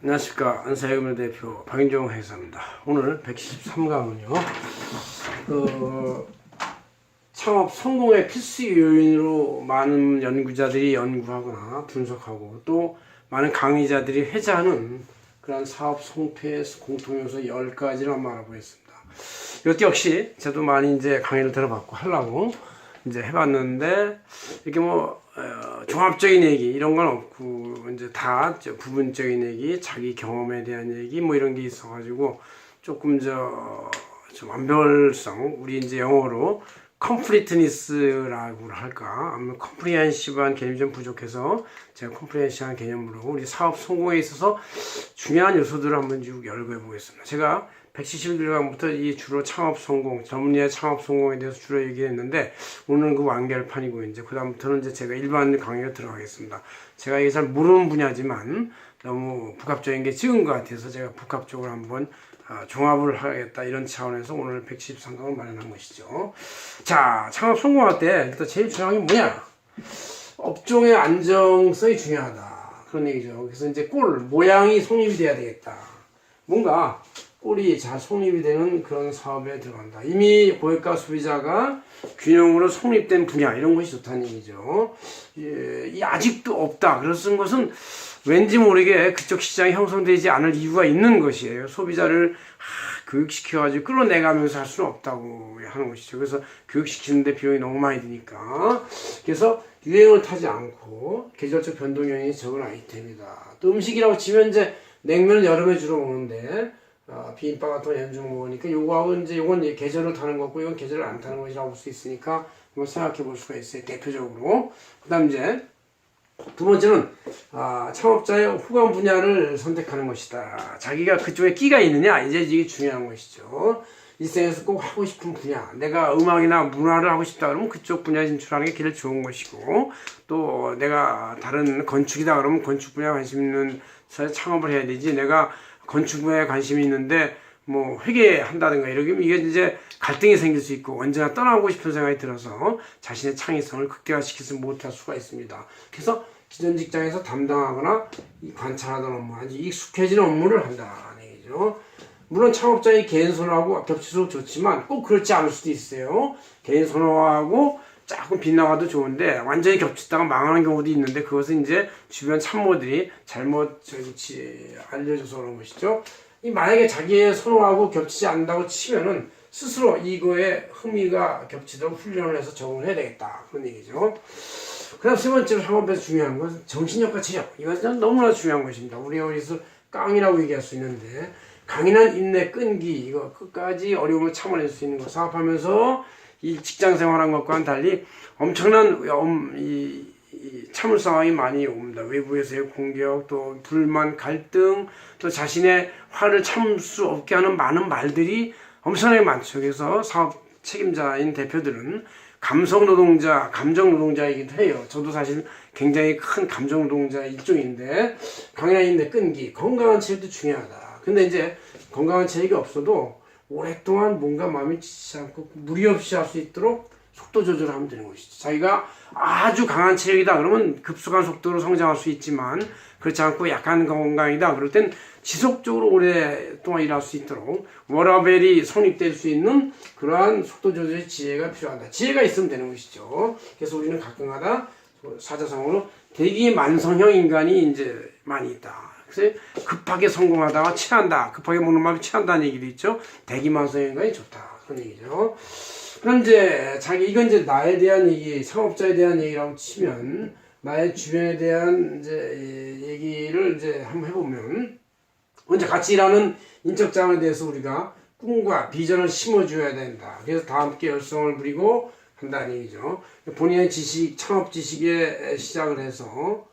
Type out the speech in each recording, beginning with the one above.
안녕하십니까. 안사해금융 대표 박인종 회사입니다. 오늘 113강은요 창업 성공의 필수 요인으로 많은 연구자들이 연구하거나 분석하고 또 많은 강의자들이 회자하는 그런 사업 성패의 공통요소 10가지를 한번 알아보겠습니다. 이것 역시 저도 많이 이제 강의를 들어봤고 하려고 이제 해봤는데 이렇게 종합적인 얘기 이런 건 없고 이제 다 부분적인 얘기, 자기 경험에 대한 얘기 이런 게 있어가지고 조금 좀 완별성, 우리 이제 영어로 컴플리트니스라고 할까, 아니면 컴프리hen시브한 개념이 좀 부족해서 제가 컴프리hen시브한 개념으로 우리 사업 성공에 있어서 중요한 요소들을 한번 쭉 열거해 보겠습니다. 제가 171강부터 이 주로 창업 성공, 전문의의 창업 성공에 대해서 주로 얘기했는데 오늘은 그 완결판이고 이제 그다음부터는 이제 제가 일반 강의로 들어가겠습니다. 제가 이게 잘 모르는 분야지만 너무 복합적인 게 적은 것 같아서 제가 복합적으로 한번 종합을 하겠다 이런 차원에서 오늘 113강을 마련한 것이죠. 자, 창업 성공할 때 일단 제일 중요한 게 뭐냐? 업종의 안정성이 중요하다. 그런 얘기죠. 그래서 이제 모양이 성립이 돼야 되겠다. 뭔가 꼴이 잘 성립이 되는 그런 사업에 들어간다. 이미 고객과 소비자가 균형으로 성립된 분야 이런 것이 좋다는 얘기죠. 아직도 없다. 그런 것은 왠지 모르게 그쪽 시장이 형성되지 않을 이유가 있는 것이에요. 소비자를 교육시켜가지고 끌어내가면서 할 수는 없다고 하는 것이죠. 그래서 교육시키는데 비용이 너무 많이 드니까. 그래서 유행을 타지 않고 계절적 변동 요인이 적은 아이템이다. 또 음식이라고 치면 이제 냉면을 여름에 주로 먹는데 비빔밥 같은 거 연중 먹으니까 요거하고 이제 요건 계절을 타는 거고 이건 계절을 안 타는 것이라고 볼 수 있으니까 한번 생각해 볼 수가 있어요. 대표적으로. 그 다음 이제 두 번째는 창업자의 후관 분야를 선택하는 것이다. 자기가 그쪽에 끼가 있느냐 이제 이게 중요한 것이죠. 일생에서 꼭 하고 싶은 분야, 내가 음악이나 문화를 하고 싶다 그러면 그쪽 분야에 진출하는 게 제일 좋은 것이고, 또 내가 다른 건축이다 그러면 건축 분야에 관심 있는 사람이 창업을 해야 되지, 내가 건축 분야에 관심이 있는데 회계한다든가 이러면 이게 이제 갈등이 생길 수 있고 언제나 떠나고 싶은 생각이 들어서 자신의 창의성을 극대화시키지 못할 수가 있습니다. 그래서 기존 직장에서 담당하거나 관찰하던 업무, 아주 익숙해지는 업무를 한다는 얘기죠. 물론 창업자의 개인 선호하고 겹칠수록 좋지만 꼭 그렇지 않을 수도 있어요. 개인 선호하고 조금 빗나가도 좋은데 완전히 겹치다가 망하는 경우도 있는데 그것은 이제 주변 참모들이 잘못 알려줘서 그런 것이죠. 만약에 자기의 선호하고 겹치지 않는다고 치면은 스스로 이거에 흥미가 겹치도록 훈련을 해서 적응을 해야 되겠다. 그런 얘기죠. 그 다음 세 번째로 창업에서 중요한 것은 정신력과 체력. 이것은 너무나 중요한 것입니다. 우리가 여기서 깡이라고 얘기할 수 있는데 강인한 인내, 끈기, 이거 끝까지 어려움을 참아낼 수 있는 것. 사업하면서 이 직장 생활한 것과는 달리 엄청난 참을 상황이 많이 옵니다. 외부에서의 공격, 또 불만, 갈등, 또 자신의 화를 참을 수 없게 하는 많은 말들이 엄청나게 많죠. 그래서 사업 책임자인 대표들은 감성 노동자, 감정 노동자이기도 해요. 저도 사실 굉장히 큰 감정 노동자의 일종인데 강인한 인내, 끈기, 건강한 체력도 중요하다. 근데 이제 건강한 체력이 없어도 오랫동안 뭔가 마음이 지치지 않고 무리 없이 할 수 있도록 속도 조절을 하면 되는 것이죠. 자기가 아주 강한 체력이다 그러면 급속한 속도로 성장할 수 있지만 그렇지 않고 약한 건강이다 그럴 땐 지속적으로 오랫동안 일할 수 있도록 워라밸이 성립될 수 있는 그러한 속도 조절의 지혜가 필요하다. 지혜가 있으면 되는 것이죠. 그래서 우리는 가끔가다 사자성어로 대기만성형 인간이 이제 많이 있다. 그래서 급하게 성공하다가 취한다. 급하게 먹는 밥이 취한다는 얘기도 있죠. 대기만성형 인간이 좋다. 그런 얘기죠. 그럼 이제 이건 이제 나에 대한 얘기, 창업자에 대한 얘기라고 치면 나의 주변에 대한 이제 얘기를 이제 한번 해보면 먼저 같이 일하는 인적장에 대해서 우리가 꿈과 비전을 심어줘야 된다. 그래서 다 함께 열성을 부리고 한다는 얘기죠. 본인의 지식, 창업 지식에 시작을 해서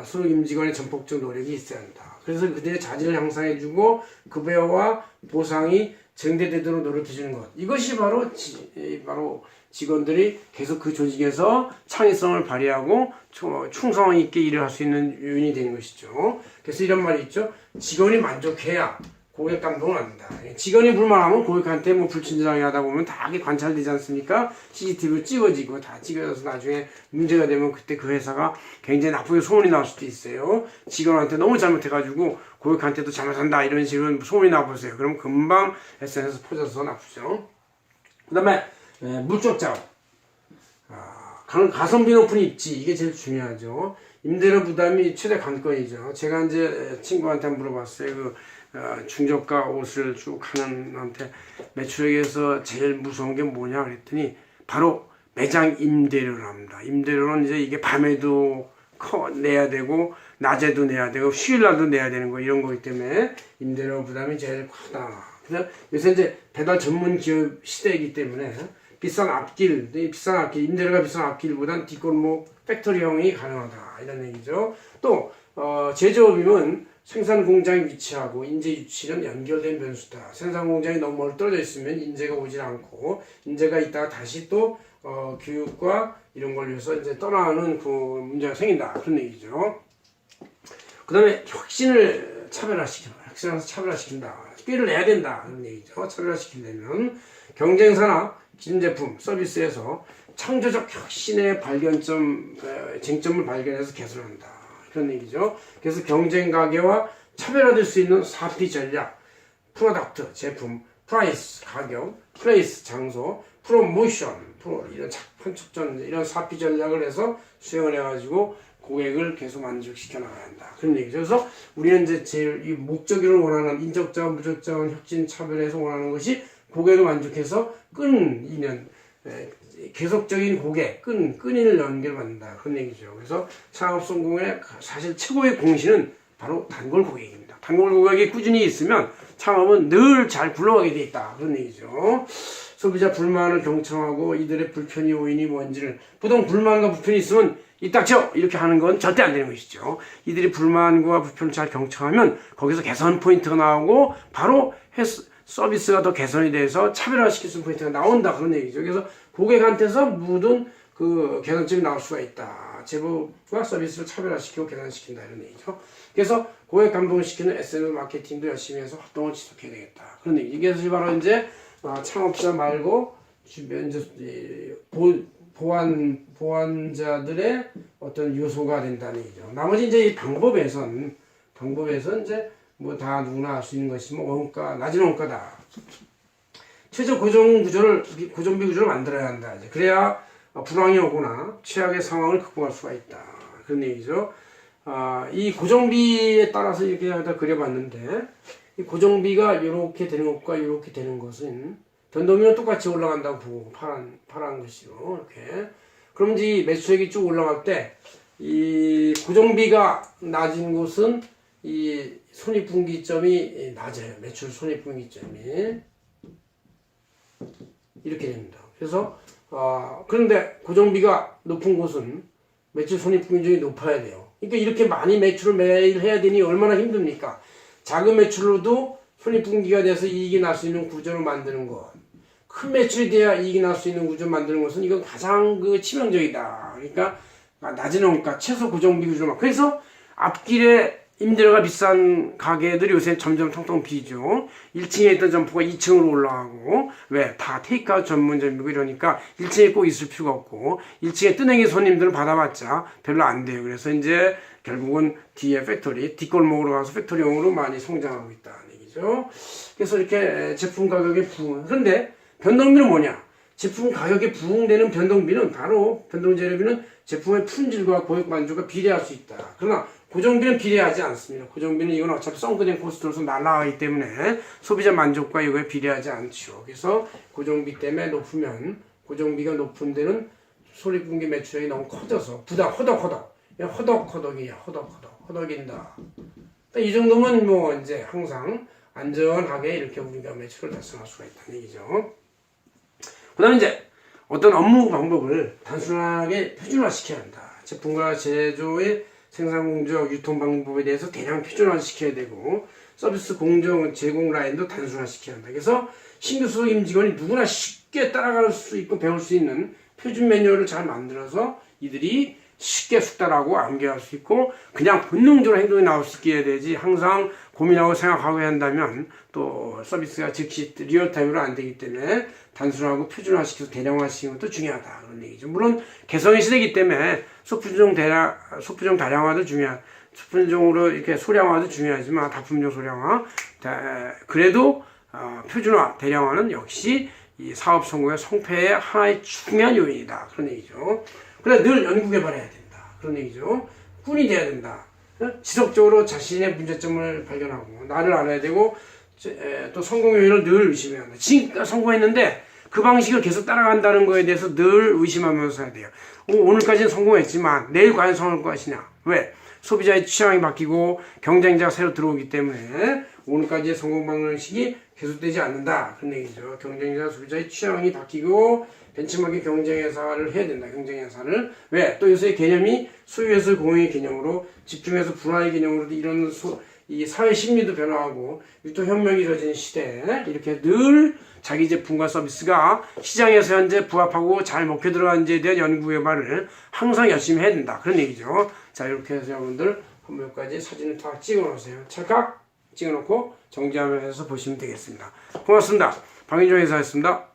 수석 임직원의 전폭적 노력이 있어야 한다. 그래서 그들의 자질을 향상해주고 급여와 보상이 증대되도록 노력해주는 것. 이것이 바로 직원들이 계속 그 조직에서 창의성을 발휘하고 충성 있게 일을 할 수 있는 요인이 되는 것이죠. 그래서 이런 말이 있죠. 직원이 만족해야 고객 감동을 한다. 직원이 불만하면 고객한테 뭐 불친절하게 하다 보면 다 이게 관찰되지 않습니까? CCTV로 찍어지고 다 찍어져서 나중에 문제가 되면 그때 그 회사가 굉장히 나쁘게 소문이 날 수도 있어요. 직원한테 너무 잘못해가지고 고객한테도 잘못한다 이런 식으로 소문이 나보세요. 그럼 금방 SNS 퍼져서 나쁘죠. 그 다음에 물적 작업. 가성비 높은 입지 이게 제일 중요하죠. 임대료 부담이 최대 관건이죠. 제가 이제 친구한테 물어봤어요. 중저가 옷을 쭉 하는 한테 매출액에서 제일 무서운 게 뭐냐 그랬더니 바로 매장 임대료를 합니다. 임대료는 이제 이게 밤에도 내야 되고 낮에도 내야 되고 휴일날도 내야 되는 거 이런 거기 때문에 임대료 부담이 제일 크다. 그래서 요새 이제 배달 전문 기업 시대이기 때문에 비싼 앞길, 임대료가 비싼 앞길보단 뒷골목 팩토리형이 가능하다 이런 얘기죠. 또 제조업이면 생산 공장이 위치하고 인재 유치는 연결된 변수다. 생산 공장이 너무 멀리 떨어져 있으면 인재가 오질 않고 인재가 있다가 다시 또 교육과 이런 걸 위해서 이제 떠나는 그 문제가 생긴다 그런 얘기죠. 그 다음에 혁신을 차별화시킨다. 끼를 내야 된다 그런 얘기죠. 차별화시키려면 경쟁사나 기존제품, 서비스에서 창조적 혁신의 발견점, 쟁점을 발견해서 개선한다. 그런 얘기죠. 그래서 경쟁 가계와 차별화될 수 있는 사피 전략, 프로덕트, 제품, 프라이스, 가격, 플레이스, 장소, 프로모션, 이런 판촉전, 이런 사피 전략을 해서 수행을 해가지고 고객을 계속 만족시켜 나가야 한다. 그런 얘기죠. 그래서 우리는 이제 제일 이 목적을 원하는 인적자원, 무적자원, 혁신, 차별에서 원하는 것이 고객을 만족해서 끈 인연, 계속적인 고객, 끈인을 연결받는다. 그런 얘기죠. 그래서 창업 성공의 사실 최고의 공신은 바로 단골 고객입니다. 단골 고객이 꾸준히 있으면 창업은 늘 잘 굴러가게 돼 있다. 그런 얘기죠. 소비자 불만을 경청하고 이들의 불편이 요인이 뭔지를 보통 불만과 불편이 있으면 이 닥쳐! 이렇게 하는 건 절대 안 되는 것이죠. 이들이 불만과 불편을 잘 경청하면 거기서 개선 포인트가 나오고 바로 서비스가 더 개선이 돼서 차별화시킬 수 있는 포인트가 나온다 그런 얘기죠. 그래서 고객한테서 모든 그 개선점이 나올 수가 있다. 제품과 서비스를 차별화시키고 개선시킨다 이런 얘기죠. 그래서 고객 감동을 시키는 SNS 마케팅도 열심히 해서 활동을 지속해야 되겠다 그런 얘기. 이게 바로 이제 창업자 말고 주변 이제 보완자들의 어떤 요소가 된다는 얘기죠. 나머지 이제 이 방법에선 이제 뭐 다 누구나 알 수 있는 것이 뭐 원가, 낮은 원가다. 최저 고정비 구조를 만들어야 한다. 이제 그래야 불황이 오거나 최악의 상황을 극복할 수가 있다. 그런 얘기죠. 이 고정비에 따라서 이렇게 다 그려봤는데, 이 고정비가 이렇게 되는 것과 이렇게 되는 것은 변동비는 똑같이 올라간다고 보고 파란 글씨로 이렇게. 그럼 이제 이 매출액이 쭉 올라갈 때 이 고정비가 낮은 곳은 이 손익분기점이 낮아요. 매출 손익분기점이 이렇게 됩니다. 그래서 그런데 고정비가 높은 곳은 매출 손익분기점이 높아야 돼요. 그러니까 이렇게 많이 매출을 매일 해야 되니 얼마나 힘듭니까? 작은 매출로도 손익분기가 돼서 이익이 날 수 있는 구조를 만드는 것. 큰 매출이 돼야 이익이 날 수 있는 구조를 만드는 것은 이건 가장 치명적이다. 그러니까 낮은 원가, 최소 고정비 구조만. 그래서 앞길에 임대료가 비싼 가게들이 요새 점점 텅텅 비죠. 1층에 있던 점포가 2층으로 올라가고, 왜? 다 테이크아웃 전문점이고 이러니까 1층에 꼭 있을 필요가 없고, 1층에 뜨내기 손님들을 받아봤자 별로 안 돼요. 그래서 이제 결국은 뒤에 팩토리, 뒷골목으로 가서 팩토리용으로 많이 성장하고 있다는 얘기죠. 그래서 이렇게 제품 가격의 부응. 그런데 변동비는 뭐냐? 제품 가격에 부응되는 변동비는 바로 변동재료비는 제품의 품질과 고객 만족과 비례할 수 있다. 그러나 고정비는 비례하지 않습니다. 고정비는 이건 어차피 썬크된 코스트로서 날아가기 때문에 소비자 만족과 이거에 비례하지 않죠. 그래서 고정비 때문에 높으면 고정비가 높은 데는 손익분기 매출액이 너무 커져서 부담 허덕인다. 이 정도면 뭐 이제 항상 안전하게 이렇게 우리가 매출을 달성할 수가 있다는 얘기죠. 그 다음에 이제 어떤 업무 방법을 단순하게 표준화시켜야 한다. 제품과 제조의 생산 공정, 유통 방법에 대해서 대량 표준화시켜야 되고 서비스 공정, 제공 라인도 단순화시켜야 한다. 그래서 신규 수석 임직원이 누구나 쉽게 따라갈 수 있고 배울 수 있는 표준 매뉴얼을 잘 만들어서 이들이 쉽게 숙달하고 암기할 수 있고 그냥 본능적으로 행동이 나올 수 있게 해야 되지 항상 고민하고 생각하고 해야 한다면 또 서비스가 즉시 리얼타임으로 안 되기 때문에 단순하고 표준화시켜서 대량화시키는 것도 중요하다 그런 얘기죠. 물론 개성의 시대이기 때문에 소품종 다량화도 소품종으로 이렇게 소량화도 중요하지만 다품종 소량화 그래도 표준화 대량화는 역시 이 사업 성공의 성패의 하나의 중요한 요인이다 그런 얘기죠. 그래 늘 연구 개발해야 된다 그런 얘기죠. 꾼이 돼야 된다. 지속적으로 자신의 문제점을 발견하고 나를 알아야 되고 또 성공 요인을 늘 의심해야 한다. 지금까지 성공했는데 그 방식을 계속 따라간다는 거에 대해서 늘 의심하면서 해야 돼요. 오늘까지는 성공했지만 내일 과연 성공할 것이냐. 왜? 소비자의 취향이 바뀌고 경쟁자가 새로 들어오기 때문에 오늘까지의 성공 방식이 계속되지 않는다 그런 얘기죠. 경쟁자 소비자의 취향이 바뀌고 벤치마킹 경쟁회사를 해야 된다. 경쟁회사를 왜? 또 요새 개념이 소유해서 공유의 개념으로 집중해서 분화의 개념으로 이런 이 사회 심리도 변화하고 유통혁명이 이루어지는 시대에 이렇게 늘 자기 제품과 서비스가 시장에서 현재 부합하고 잘 먹혀 들어가는지에 대한 연구 개발을 항상 열심히 해야 된다. 그런 얘기죠. 자, 이렇게 해서 여러분들 한 번까지 사진을 다 찍어 놓으세요. 찰칵 찍어 놓고 정지하면서 보시면 되겠습니다. 고맙습니다. 방인종 회사였습니다.